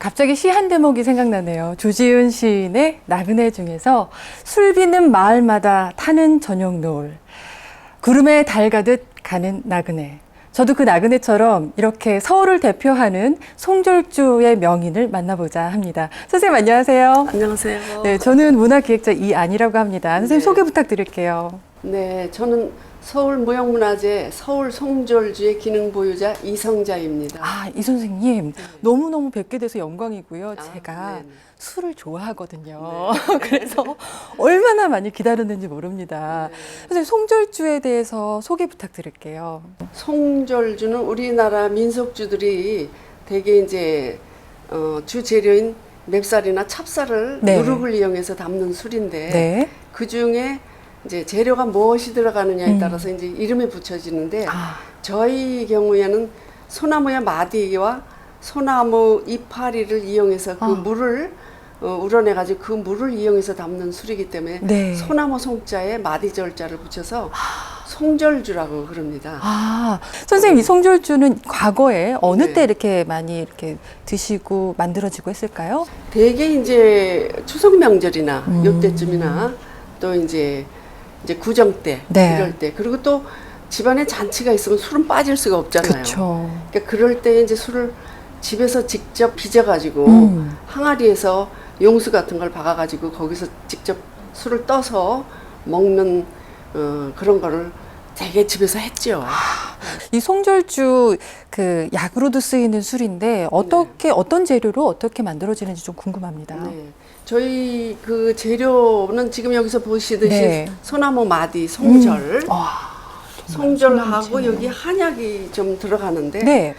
갑자기 시 한 대목이 생각나네요. 조지은 시인의 나그네 중에서 술 비는 마을마다 타는 저녁 노을, 구름에 달 가듯 가는 나그네. 저도 그 나그네처럼 이렇게 서울을 대표하는 송졸주의 명인을 만나보자 합니다. 선생님 안녕하세요. 안녕하세요. 네, 저는 문화기획자 이안이라고 합니다. 선생님 네. 소개 부탁드릴게요. 네, 저는 서울무형문화재 서울송졸주의 기능보유자 이성자입니다. 아, 이 선생님 너무너무 뵙게 돼서 영광이고요. 제가 네네. 술을 좋아하거든요. 그래서 얼마나 많이 기다렸는지 모릅니다. 네. 선생님 송졸주에 대해서 소개 부탁드릴게요. 송졸주는 우리나라 민속주들이 대개 이제 주 재료인 맵쌀이나 찹쌀을 네. 누룩을 이용해서 담는 술인데 네. 그 중에 이제 재료가 무엇이 들어가느냐에 따라서 이제 이름이 붙여지는데 저희 경우에는 소나무의 마디와 소나무 이파리를 이용해서 그 물을 우러내가지고 그 물을 이용해서 담는 술이기 때문에 네. 소나무 송자에 마디절자를 붙여서 송졸주라고 그럽니다. 아, 선생님 이 송졸주는 과거에 어느 네. 때 이렇게 많이 이렇게 드시고 만들어지고 했을까요? 대개 이제 추석 명절이나 요때쯤이나 또 이제 구정 때 네. 이럴 때 그리고 또 집안에 잔치가 있으면 술은 빠질 수가 없잖아요. 그렇죠. 그러니까 그럴 때 이제 술을 집에서 직접 빚어가지고 항아리에서 용수 같은 걸 박아가지고 거기서 직접 술을 떠서 먹는 그런 거를 되게 집에서 했죠. 이 송졸주 그 약으로도 쓰이는 술인데 어떤 재료로 어떻게 만들어지는지 좀 궁금합니다. 네. 저희 그 재료는 지금 여기서 보시듯이 네. 소나무 마디, 송절, 송절하고 소나무 여기 한약이 좀 들어가는데 네.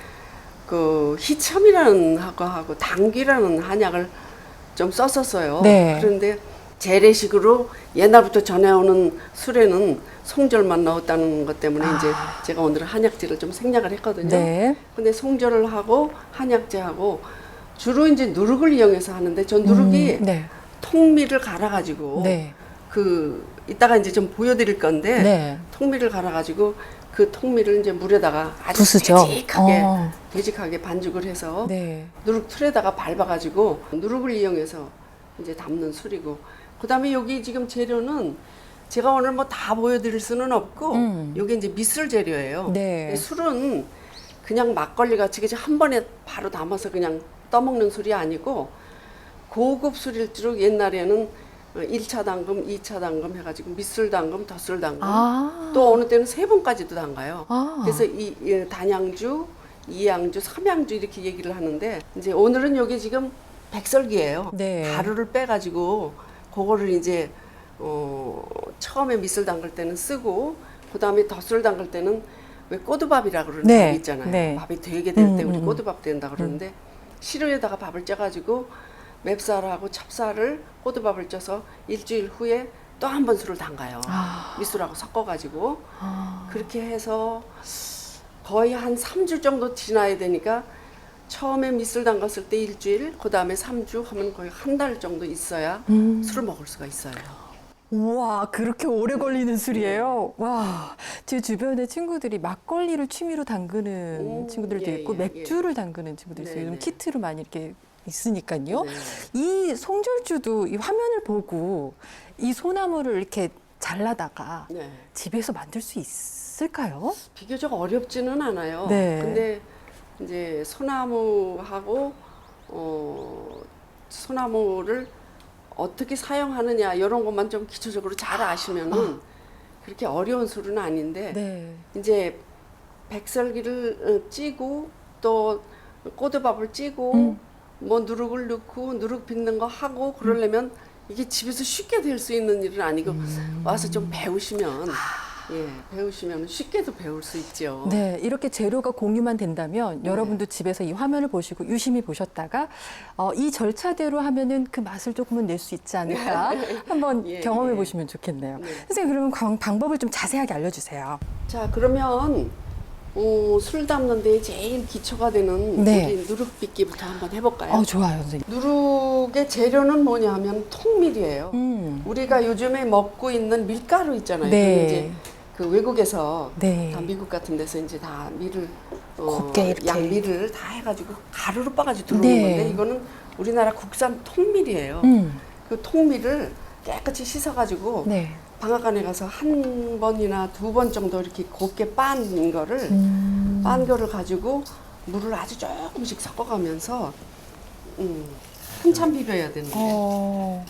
그 희첨이라는 하고 당귀라는 한약을 좀 썼었어요. 네. 그런데 재래식으로 옛날부터 전해오는 술에는 송절만 넣었다는 것 때문에 이제 제가 오늘 한약재를 좀 생략을 했거든요. 네. 근데 송절을 하고 한약재하고 주로 이제 누룩을 이용해서 하는데 저 누룩이 네. 통밀을 갈아가지고 네. 그 이따가 이제 좀 보여드릴 건데 네. 통밀을 갈아가지고 그 통밀을 이제 물에다가 아주 부수죠. 되직하게 반죽을 해서 네. 누룩 틀에다가 밟아가지고 누룩을 이용해서 이제 담는 술이고 그다음에 여기 지금 재료는 제가 오늘 뭐 다 보여드릴 수는 없고 여기 이제 밑술 재료예요. 네. 술은 그냥 막걸리 같이 그냥 한 번에 바로 담아서 그냥 떠먹는 술이 아니고 고급 술일수록 옛날에는 1차 담금, 2차 담금 해가지고 밑술 담금, 덧술 담금 또 어느 때는 3번까지도 담가요. 그래서 이 단양주, 이양주, 삼양주 이렇게 얘기를 하는데 이제 오늘은 여기 지금 백설기예요. 네. 가루를 빼가지고 그거를 이제 처음에 밑술 담글 때는 쓰고 그 다음에 덧술 담글 때는 왜 꼬두밥이라고 그러는 네. 밥이 있잖아요. 네. 밥이 되게 될 때 우리 꼬두밥 된다 그러는데 시루에다가 밥을 쪄가지고 맵쌀하고 찹쌀을 꼬두밥을 쪄서 일주일 후에 또 한 번 술을 담가요. 밑술하고 섞어가지고 그렇게 해서 거의 한 3주 정도 지나야 되니까 처음에 밑술 담갔을 때 일주일, 그 다음에 3주 하면 거의 한 달 정도 있어야 술을 먹을 수가 있어요. 우와, 그렇게 오래 걸리는 술이에요? 와, 제 주변에 친구들이 막걸리를 취미로 담그는 친구들도 예, 있고, 예, 맥주를 담그는 친구들도 있어요. 네, 요즘 네. 키트로 많이 이렇게 있으니까요. 네. 이 송졸주도 이 화면을 보고 이 소나무를 이렇게 잘라다가 네. 집에서 만들 수 있을까요? 비교적 어렵지는 않아요. 네. 근데 이제 소나무하고 소나무를 어떻게 사용하느냐 이런 것만 좀 기초적으로 잘 아시면은 그렇게 어려운 술은 아닌데 네. 이제 백설기를 찌고 또 꼬두밥을 찌고 뭐 누룩을 넣고 누룩 빚는 거 하고 그러려면 이게 집에서 쉽게 될 수 있는 일은 아니고 와서 좀 배우시면 배우시면 쉽게도 배울 수 있죠. 네, 이렇게 재료가 공유만 된다면 여러분도 집에서 이 화면을 보시고 유심히 보셨다가 이 절차대로 하면은 그 맛을 조금은 낼 수 있지 않을까 한번 예, 경험해 예. 보시면 좋겠네요. 네. 선생님 그러면 방법을 좀 자세하게 알려주세요. 자 그러면 술 담는 데 제일 기초가 되는 네. 우리 누룩 빚기부터 한번 해볼까요? 좋아요, 선생님. 누룩의 재료는 뭐냐 하면 통밀이에요. 우리가 요즘에 먹고 있는 밀가루 있잖아요. 네. 그게 이제 그 외국에서 네. 다 미국 같은 데서 이제 다 밀을 곱게 이렇게. 양밀을 다 해가지고 가루로 빻아가지고 들어오는 네. 건데 이거는 우리나라 국산 통밀이에요. 그 통밀을 깨끗이 씻어가지고 네. 방앗간에 가서 한 번이나 두 번 정도 이렇게 곱게 빤 거를 가지고 물을 아주 조금씩 섞어가면서 한참 비벼야 되는데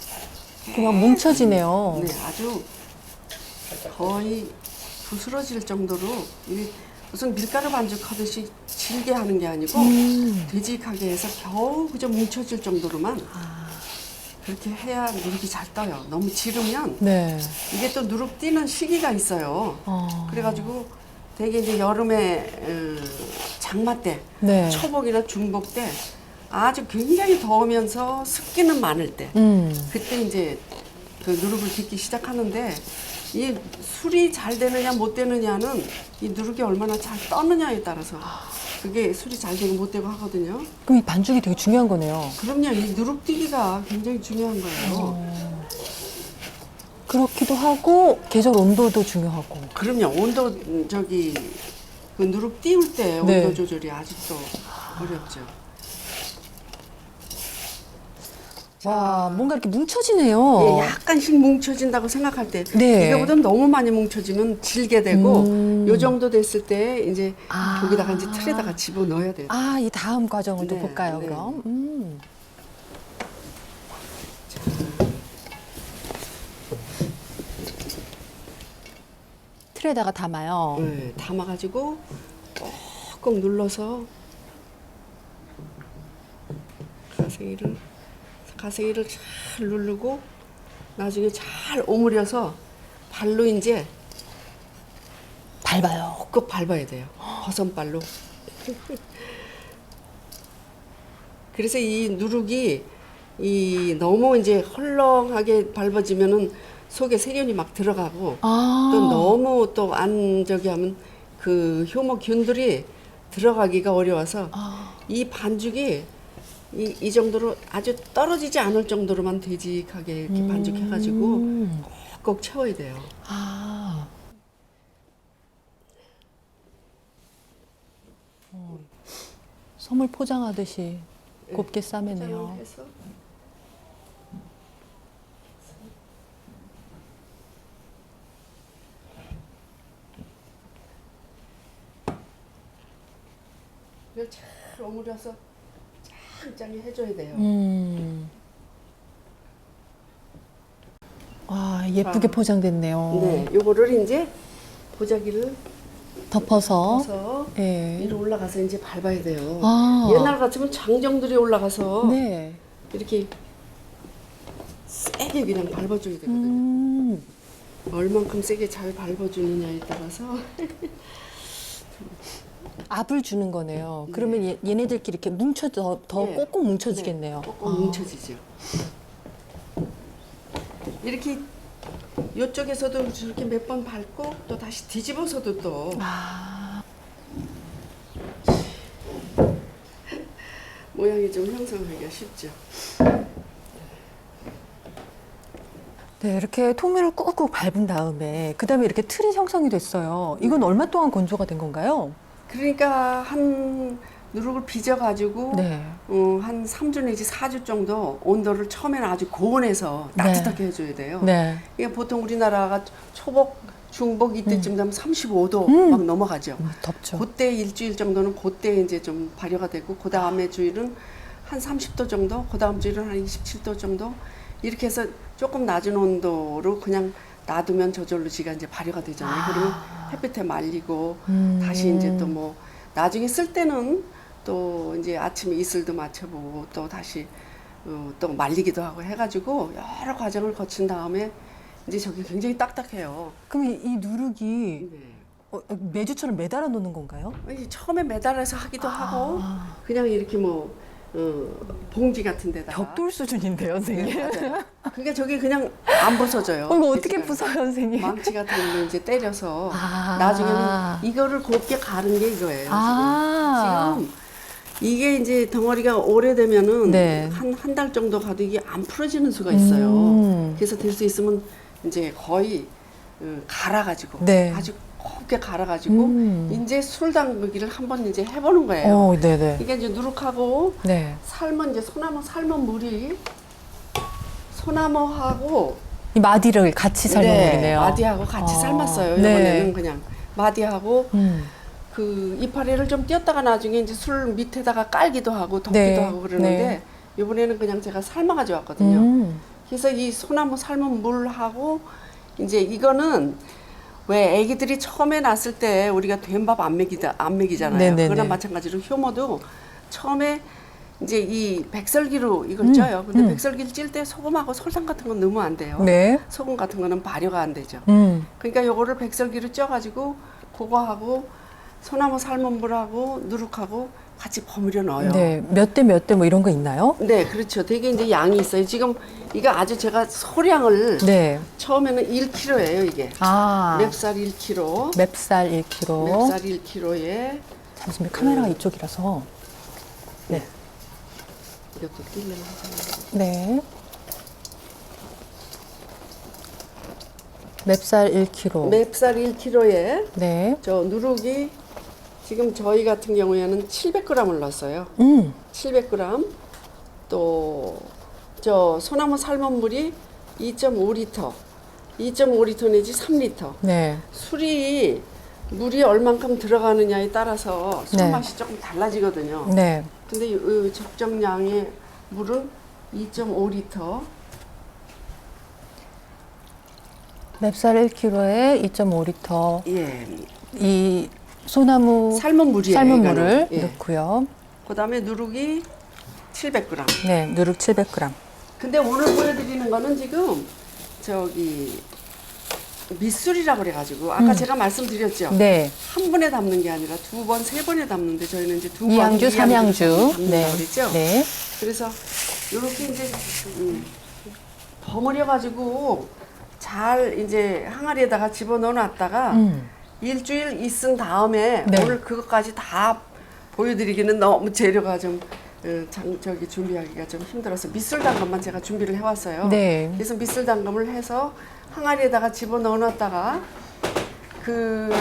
그냥 뭉쳐지네요. 네, 아주 거의 부스러질 정도로 무슨 밀가루 반죽하듯이 질게 하는 게 아니고 되직하게 해서 겨우 그저 뭉쳐질 정도로만 그렇게 해야 누룩이 잘 떠요. 너무 지르면 네. 이게 또 누룩 띄는 시기가 있어요. 그래가지고 되게 이제 여름에 장마 때, 네. 초복이나 중복 때 아주 굉장히 더우면서 습기는 많을 때 그때 이제 그 누룩을 빚기 시작하는데 이 술이 잘 되느냐 못 되느냐는 이 누룩이 얼마나 잘 떠느냐에 따라서 그게 술이 잘 되고 못 되고 하거든요. 그럼 이 반죽이 되게 중요한 거네요. 그럼요. 이 누룩 띄기가 굉장히 중요한 거예요. 그렇기도 하고 계절 온도도 중요하고. 그럼요. 온도 그 누룩 띄울 때 네. 온도 조절이 아직도 어렵죠. 와, 뭔가 이렇게 뭉쳐지네요. 예, 약간씩 뭉쳐진다고 생각할 때 네. 이거보다 너무 많이 뭉쳐지면 질게 되고 요 정도 됐을 때 이제 거기다가 이제 틀에다가 집어 넣어야 돼요. 아, 이 다음 과정을 또 네, 볼까요, 네. 그럼? 틀에다가 담아요. 네, 담아가지고 꾹꾹 눌러서 가생이를 잘 누르고 나중에 잘 오므려서 발로 이제 밟아요. 꼭 밟아야 돼요. 버선발로. 그래서 이 누룩이 너무 이제 헐렁하게 밟아지면은 속에 세균이 막 들어가고 또 너무 또 안 저기 하면 그 효모균들이 들어가기가 어려워서 이 반죽이 이 정도로 아주 떨어지지 않을 정도로만 되직하게 이렇게 반죽해가지고 꼭 채워야 돼요. 선물 포장하듯이 곱게 포장을 싸매네요. 해서 이걸 잘 오므려서 짱짱이 해줘야 돼요. 와, 예쁘게 포장됐네요. 네, 요거를 이제 보자기를 덮어서. 넣어서 예. 위로 올라가서 이제 밟아야 돼요. 아. 옛날 같으면 장정들이 올라가서 네. 이렇게 세게 그냥 밟아줘야 되거든요. 얼만큼 세게 잘 밟아주느냐에 따라서 압을 주는 거네요. 그러면 얘네들끼리 이렇게 뭉쳐져 더 네. 꼭꼭 뭉쳐지겠네요. 꼭꼭 뭉쳐지죠. 이렇게 이쪽에서도 저렇게 몇 번 밟고 또 다시 뒤집어서도 또 모양이 좀 형성하기가 쉽죠. 네, 이렇게 통밀을 꾹꾹 밟은 다음에 그다음에 이렇게 틀이 형성이 됐어요. 이건 얼마 동안 건조가 된 건가요? 그러니까 한 누룩을 빚어가지고 네. 한 3주 내지 4주 정도 온도를 처음에는 아주 고온에서 따뜻하게 해줘야 돼요. 네. 이게 보통 우리나라가 초복, 중복 이때쯤 되면 35도 막 넘어가죠. 덥죠. 그때 일주일 정도는 그때 이제 좀 발효가 되고 그 다음에 주일은 한 30도 정도, 그 다음 주일은 한 27도 정도 이렇게 해서 조금 낮은 온도로 그냥 놔두면 저절로 지가 이제 발효가 되잖아요. 그러면 햇빛에 말리고 다시 이제 또 뭐 나중에 쓸 때는 또 이제 아침에 이슬도 맞춰보고 또 다시 또 말리기도 하고 해가지고 여러 과정을 거친 다음에 이제 저게 굉장히 딱딱해요. 그럼 이 누룩이 네. 메주처럼 매달아 놓는 건가요? 이제 처음에 매달아서 하기도 하고 그냥 이렇게 뭐 봉지 같은 데다가 벽돌 수준인데요, 선생님. 네, 맞아요. 그게 저게 그냥 안 부서져요. 이거 어떻게 돼지가. 부숴요, 선생님? 망치 같은 걸로 이제 때려서 나중에는 이거를 곱게 가른 게 이거예요. 지금 이게 이제 덩어리가 오래되면은 네. 한 달 정도 가도 이게 안 풀어지는 수가 있어요. 그래서 될 수 있으면 이제 거의 갈아가지고 네. 아주 곱게 갈아가지고 이제 술 담그기를 한번 이제 해보는 거예요. 네네. 이게 이제 누룩하고 네. 삶은 이제 소나무 삶은 물이 소나무하고 이 마디를 같이 삶은 물이네요. 마디하고 같이 삶았어요. 네. 이번에는 그냥 마디하고 음. 그 이파리를 좀 띄었다가 나중에 이제 술 밑에다가 깔기도 하고 덮기도 네. 하고 그러는데 이번에는 그냥 제가 삶아 가지고 왔거든요. 그래서 이 소나무 삶은 물하고 이제 이거는 왜 애기들이 처음에 낳았을 때 우리가 된밥 안 먹이잖아요. 네네네. 그거랑 마찬가지로 효모도 처음에 이제 이 백설기로 이걸 쪄요. 근데 백설기를 찔 때 소금하고 설탕 같은 건 넣으면 안 돼요. 네. 소금 같은 거는 발효가 안 되죠. 그러니까 요거를 백설기로 쪄가지고 그거하고 소나무 삶은 물하고 누룩하고 같이 버무려 넣어요. 네. 몇 대 몇 대 뭐 이런 거 있나요? 네, 그렇죠. 되게 이제 양이 있어요. 지금 이거 아주 제가 소량을 네. 처음에는 1kg예요, 이게. 아. 맵쌀 1kg. 맵쌀 1kg. 맵쌀 1kg에 잠시만요. 카메라가 이쪽이라서. 네. 이렇게 끼려면 하잖아요. 네. 맵쌀 1kg. 맵쌀 1kg에 네. 저 누룩이 지금 저희 같은 경우에는 700g을 넣었어요. 700g. 또 저 소나무 삶은 물이 2.5리터. 2.5리터 내지 3리터. 네. 술이 물이 얼만큼 들어가느냐에 따라서 술 네. 맛이 조금 달라지거든요. 네. 근데 이 적정량의 물은 2.5리터. 맵쌀 1kg에 2.5리터. 예. 이 소나무 삶은 물이에요. 삶은 이거는. 물을 예. 넣고요. 그다음에 누룩이 700g. 네, 누룩 700g. 근데 오늘 보여드리는 거는 지금 저기 밑술이라고 그래가지고 아까 제가 말씀드렸죠. 네. 한 번에 담는 게 아니라 두 번, 세 번에 담는데 저희는 이제 두 번, 이양주, 삼양주. 담는다고 네. 그랬죠. 네. 그래서 이렇게 이제 버무려가지고 잘 이제 항아리에다가 집어넣어 놨다가 일주일 있은 다음에 네. 오늘 그것까지 다 보여드리기는 너무 재료가 좀 저기 준비하기가 좀 힘들어서 밑술 담금만 제가 준비를 해왔어요. 네. 그래서 밑술 담금을 해서 항아리에다가 집어넣어 놨다가 그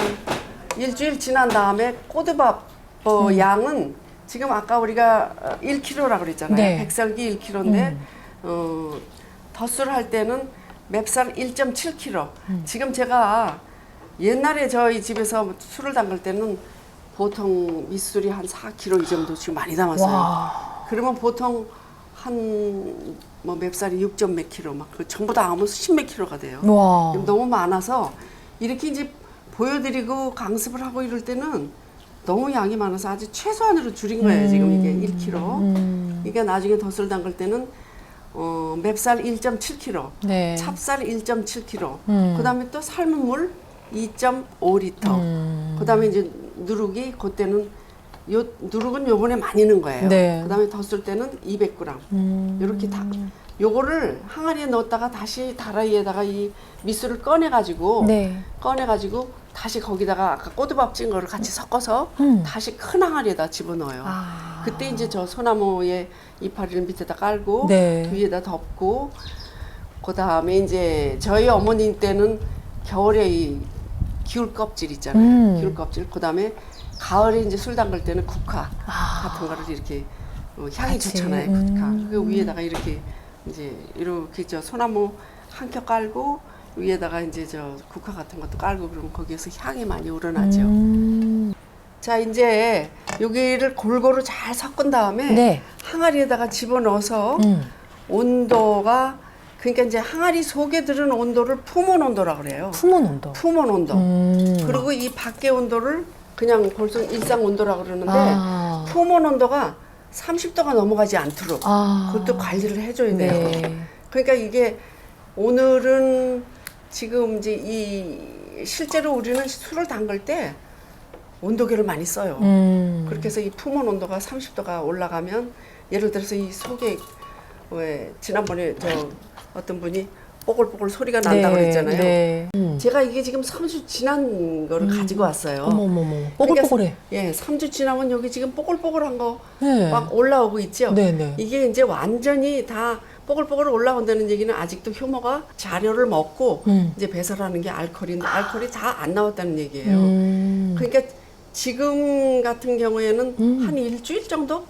일주일 지난 다음에 꼬드밥 양은 지금 아까 우리가 1kg라고 그랬잖아요. 네. 백설기 1kg인데 덧술 할 때는 맵쌀 1.7kg. 지금 제가 옛날에 저희 집에서 술을 담글 때는 보통 밑술이 한 4kg 이 정도 지금 많이 담았어요. 와. 그러면 보통 한 뭐 맵쌀이 6점 몇 킬로 막 그 전부 다 하면 10몇 킬로가 돼요. 와. 너무 많아서 이렇게 이제 보여드리고 강습을 하고 이럴 때는 너무 양이 많아서 아주 최소한으로 줄인 거예요. 지금 이게 1kg. 이게 나중에 덧술 담글 때는 맵쌀 1.7kg, 네. 찹쌀 1.7kg, 그다음에 또 삶은 물 2.5리터. 그다음에 이제 누룩이 그때는 누룩은 요번에 많이 넣은 거예요. 네. 그다음에 덧술 때는 200g. 이렇게 다 요거를 항아리에 넣었다가 다시 다라이에다가 이 밑술을 꺼내가지고 네. 다시 거기다가 아까 꼬드밥 찐 거를 같이 섞어서 다시 큰 항아리에다 집어넣어요. 아. 그때 이제 저 소나무의 이파리를 밑에다 깔고 네. 위에다 덮고 그다음에 이제 저희 어머님 때는 겨울에 이 귤 껍질 있잖아요. 귤 껍질. 그다음에 가을에 이제 술 담글 때는 국화 같은 거를 이렇게 향이 같이. 좋잖아요. 국화. 그 위에다가 이렇게 이제 이렇게 저 소나무 한 켜 깔고 위에다가 이제 저 국화 같은 것도 깔고 그러면 거기에서 향이 많이 우러나죠. 자, 이제 여기를 골고루 잘 섞은 다음에 네. 항아리에다가 집어넣어서 온도가 그러니까 이제 항아리 속에 들은 온도를 품온 온도라고 그래요. 품온 온도. 품온 온도. 그리고 이 밖의 온도를 그냥 벌써 일상 온도라고 그러는데 아. 품온 온도가 30도가 넘어가지 않도록 아. 그것도 관리를 해줘야 돼요. 네. 그러니까 이게 오늘은 지금 이제 이 실제로 우리는 술을 담글 때 온도계를 많이 써요. 그렇게 해서 이 품온 온도가 30도가 올라가면 예를 들어서 이 속에 왜 지난번에 저 어떤 분이 뽀글뽀글 소리가 난다고 그랬잖아요. 네. 제가 이게 지금 3주 지난 거를 가지고 왔어요. 어머머머. 뽀글뽀글해. 예, 3주 지나면 여기 지금 뽀글뽀글한 거 막 네. 올라오고 있죠. 네네. 이게 이제 완전히 다 뽀글뽀글 올라온다는 얘기는 아직도 효모가 자료를 먹고 이제 배설하는 게 알코올인데 알코올이 다 안 나왔다는 얘기예요. 그러니까 지금 같은 경우에는 한 일주일 정도?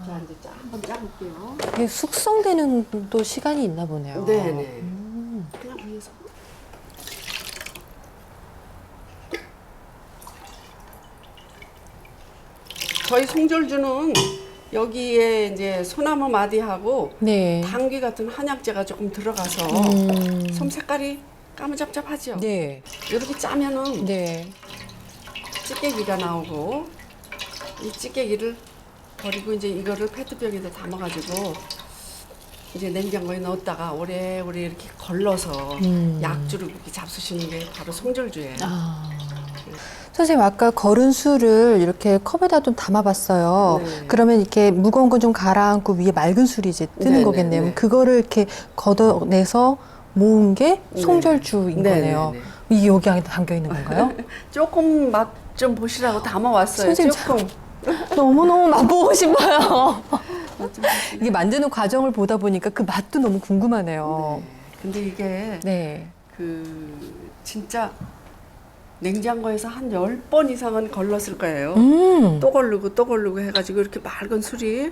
자, 이제 한번 짜볼게요. 이게 숙성되는 또 시간이 있나 보네요. 네네. 그냥 위에서. 저희 송절주는 여기에 이제 소나무 마디하고 네. 당귀 같은 한약재가 조금 들어가서 솜 색깔이 까무잡잡하죠. 네. 이렇게 짜면은 네. 찌개기가 나오고 이 찌개기를 버리고 이제 이거를 페트병에다 담아가지고 이제 냉장고에 넣었다가 오래오래 이렇게 걸러서 약주로 이렇게 잡수시는 게 바로 송절주예요. 아. 선생님 아까 걸은 술을 이렇게 컵에다 좀 담아봤어요. 네. 그러면 이렇게 무거운 건 좀 가라앉고 위에 맑은 술이 이제 뜨는 네네, 거겠네요. 네. 그거를 이렇게 걷어내서 모은 게 송절주인 네, 거네요. 네, 네. 이게 여기 안에 담겨 있는 건가요? 조금 맛 좀 보시라고 담아왔어요. 선생님, 조금. 너무너무 맛보고 싶어요. 맛좀 보시라고. 이게 만드는 과정을 보다 보니까 그 맛도 너무 궁금하네요. 근데 이게 네. 그 진짜 냉장고에서 한 10번 이상은 걸렀을 거예요. 또 걸르고 해가지고 이렇게 맑은 술이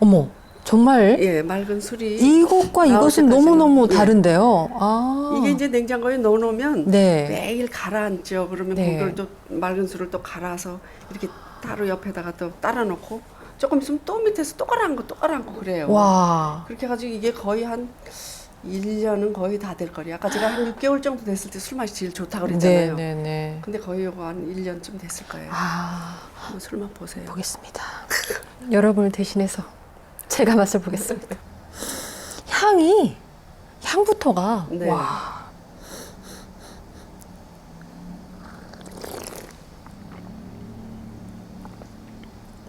어머, 정말 예 맑은 술이 이것과 나올 이것은 때까지는, 너무너무 예. 다른데요. 아. 이게 이제 냉장고에 넣어놓으면 네. 매일 가라앉죠. 그러면 네. 그걸 또 맑은 술을 또 갈아서 이렇게 따로 옆에다가 또 따라 놓고 조금 있으면 또 밑에서 또 가라앉고 그래요. 와. 그렇게 해가지고 이게 거의 한 1년은 거의 다 될 거예요. 아까 제가 한 6개월 정도 됐을 때 술 맛이 제일 좋다고 그랬잖아요. 네네네. 근데 거의 이거 한 1년쯤 됐을 거예요. 아, 한번 술맛 보세요. 보겠습니다. 여러분을 대신해서 제가 맛을 보겠습니다. 향부터가 네. 와.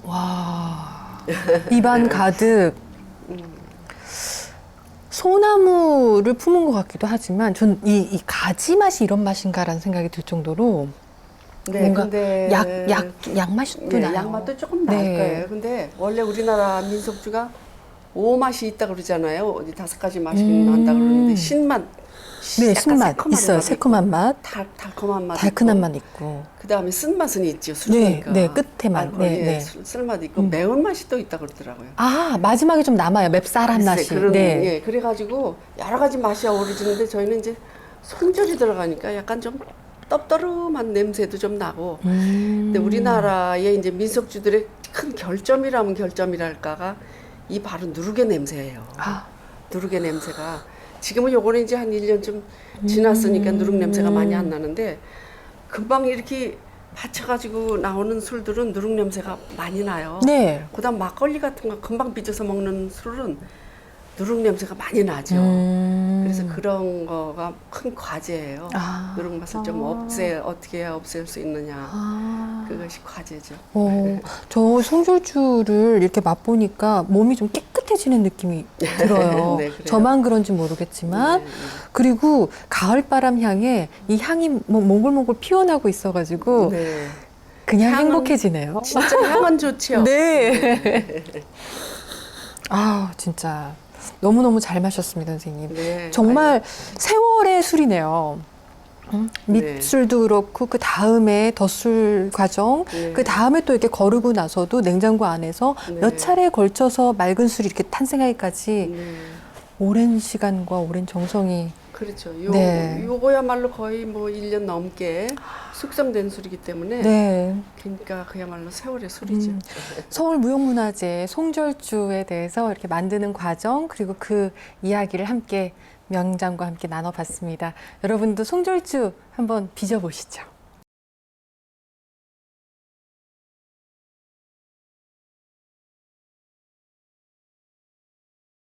와. 입안 가득 소나무를 품은 것 같기도 하지만 전 이 가지 맛이 이런 맛인가라는 생각이 들 정도로 네, 뭔가 근데 약맛도 예, 나요. 양맛도 조금 날 네. 거예요. 근데 원래 우리나라 민속주가 5맛이 있다 그러잖아요. 어디 5가지 맛이 난다 그러는데 신맛, 네, 약간 신맛 새콤한 있어요. 맛이 새콤한 맛, 있고, 달콤한 맛, 달큰한 맛 있고. 그 다음에 쓴맛은 있죠. 네, 술이니까. 네, 끝에 맛. 알코올, 네, 예, 네. 쓸맛 있고 매운 맛이 또 있다 그러더라고요. 아, 마지막에 좀 남아요. 맵쌀한 글쎄, 맛이. 그런, 네. 예, 그래가지고 여러 가지 맛이 어우러지는데 저희는 이제 송절이 들어가니까 약간 좀 떡떠름한 냄새도 좀 나고. 근데 우리나라의 이제 민속주들의 큰 결점이라면 결점이랄까가 이 바로 누룩의 냄새예요. 아, 누룩의 냄새가 지금은 요거는 이제 한 1년쯤 지났으니까 누룩 냄새가 많이 안 나는데 금방 이렇게 받쳐가지고 나오는 술들은 누룩 냄새가 많이 나요. 네. 그다음 막걸리 같은 거 금방 빚어서 먹는 술은 누룩 냄새가 많이 나죠. 그래서 그런 거가 큰 과제예요. 아. 누룩 맛을 좀 어떻게 해야 없앨 수 있느냐. 아. 그것이 과제죠. 저 송절주를 이렇게 맛보니까 몸이 좀 깨끗해지는 느낌이 들어요. 네, 그래요. 저만 그런지 모르겠지만. 네, 네. 그리고 가을바람 향에 이 향이 뭐 몽글몽글 피어나고 있어가지고 네. 그냥 향은- 행복해지네요. 진짜 향은 좋죠. 네. 아, 진짜 너무너무 잘 마셨습니다, 선생님. 네. 정말 세월의 술이네요. 밑술도 그렇고 그 다음에 덧술 과정, 네. 그 다음에 또 이렇게 거르고 나서도 냉장고 안에서 네. 몇 차례에 걸쳐서 맑은 술이 이렇게 탄생하기까지 네. 오랜 시간과 오랜 정성이. 그렇죠. 네. 요거야말로 거의 뭐 1년 넘게 숙성된 술이기 때문에 네. 그러니까 그야말로 세월의 술이죠. 서울무형문화재 송절주에 대해서 이렇게 만드는 과정 그리고 그 이야기를 함께 명장과 함께 나눠봤습니다. 여러분도 송절주 한번 빚어보시죠.